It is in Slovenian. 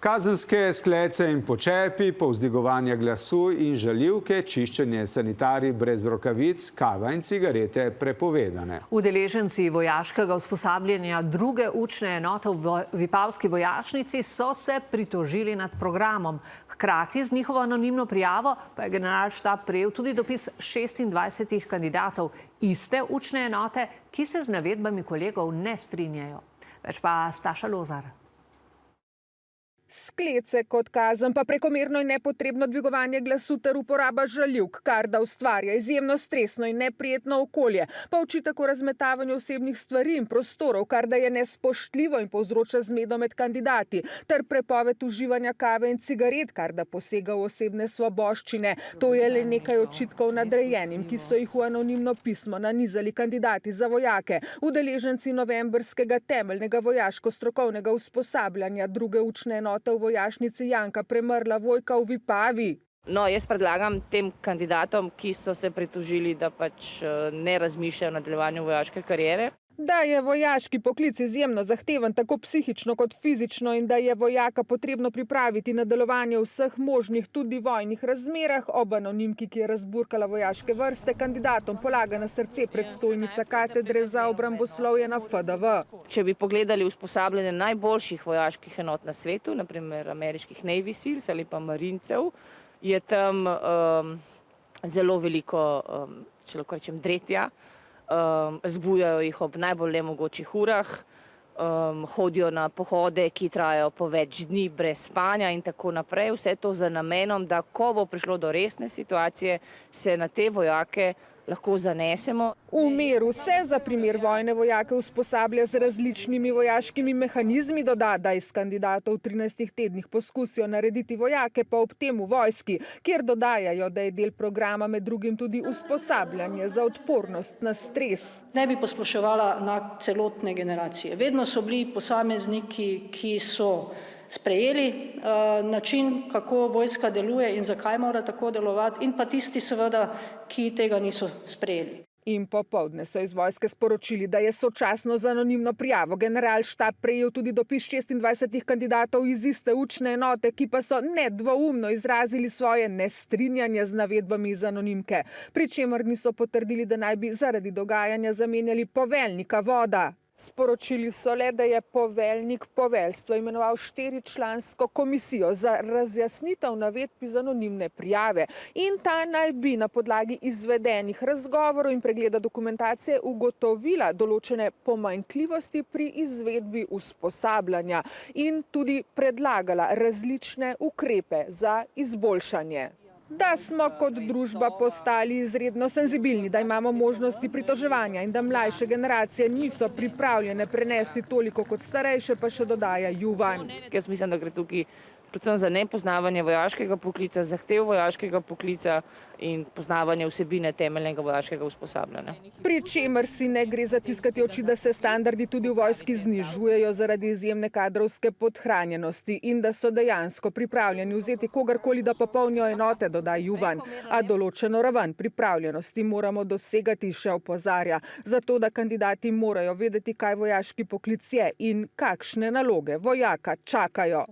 Kazenske sklece in počepi, povzdigovanja glasu in žaljivke, čiščenje sanitarij brez rokavic, kava in cigarete prepovedane. Udeleženci vojaškega usposabljanja druge učne enote v Vipavski vojašnici so se pritožili nad programom. Hkrati z njihovo anonimno prijavo pa je generalštab prejel tudi dopis 26 kandidatov iste učne enote, ki se z navedbami kolegov ne strinjajo. Več pa Staša Lozar. Sklece kot kazen pa prekomerno in nepotrebno dvigovanje glasu ter uporaba žaljivk, kar da ustvarja izjemno stresno in neprijetno okolje, pa očitek o razmetavanju osebnih stvari in prostorov, kar da je nespoštljivo in povzroča zmedo med kandidati, ter prepoved uživanja kave in cigaret, kar da posega v osebne svoboščine. To je le nekaj očitkov nadrejenim, ki so jih v anonimno pismo nanizali kandidati za vojake, udeleženci novembrskega temeljnega vojaško-strokovnega usposabljanja druge učne enote v vojašnici Janka Premrla Vojka v Vipavi. No, jaz predlagam tem kandidatom, ki so se pritožili, da pač ne razmišljajo o nadaljevanju vojaške kariere. Da je vojaški poklic izjemno zahteven tako psihično kot fizično in da je vojaka potrebno pripraviti na delovanje v vseh možnih, tudi vojnih razmerah, ob anonimki, ki je razburkala vojaške vrste, kandidatom polaga na srce predstojnica katedre za obramboslovje na FDV. Če bi pogledali usposabljanje najboljših vojaških enot na svetu, naprimer ameriških Navy Seals ali pa marincev, je tam zelo veliko, če lahko rečem, dretja. Zbujajo jih ob najbolj nemogočih urah, hodijo na pohode, ki trajajo po več dni brez spanja in tako naprej. Vse to za namenom, da ko bo prišlo do resne situacije, se na te vojake lahko zanesemo. V miru se za primer vojne vojake usposablja z različnimi vojaškimi mehanizmi, doda, da iz kandidatov v 13 tednih poskusijo narediti vojake, pa ob tem v vojski, kjer dodajajo, da je del programa med drugim tudi usposabljanje za odpornost na stres. Ne bi posploševala na celotne generacije. Vedno so bili posamezniki, ki so sprejeli način, kako vojska deluje in zakaj mora tako delovati, in pa tisti seveda, ki tega niso sprejeli. In popoldne so iz vojske sporočili, da je sočasno z anonimno prijavo generalštab prejel tudi dopis 26 kandidatov iz iste učne enote, ki pa so nedvoumno izrazili svoje nestrinjanje z navedbami iz anonimke, pri čemer niso potrdili, da naj bi zaradi dogajanja zamenjali poveljnika voda. Sporočili so le, da je poveljnik poveljstva imenoval 4-člansko komisijo za razjasnitev navedb iz anonimne prijave in ta naj bi na podlagi izvedenih razgovorov in pregleda dokumentacije ugotovila določene pomanjkljivosti pri izvedbi usposabljanja in tudi predlagala različne ukrepe za izboljšanje. Da smo kot družba postali izredno senzibilni, da imamo možnosti pritoževanja in da mlajše generacije niso pripravljene prenesti toliko kot starejše, pa še dodaja Juvan. Jaz mislim, da gre tukaj predvsem za nepoznavanje vojaškega poklica, zahtev vojaškega poklica in poznavanje vsebine temeljnega vojaškega usposabljanja. Pri čemer si ne gre zatiskati oči, da se standardi tudi v vojski znižujejo zaradi izjemne kadrovske podhranjenosti in da so dejansko pripravljeni vzeti kogarkoli, da popolnijo enote, doda Juvan. A določeno raven pripravljenosti moramo dosegati, še opozarja, zato da kandidati morajo vedeti, kaj vojaški poklic je in kakšne naloge vojaka čakajo.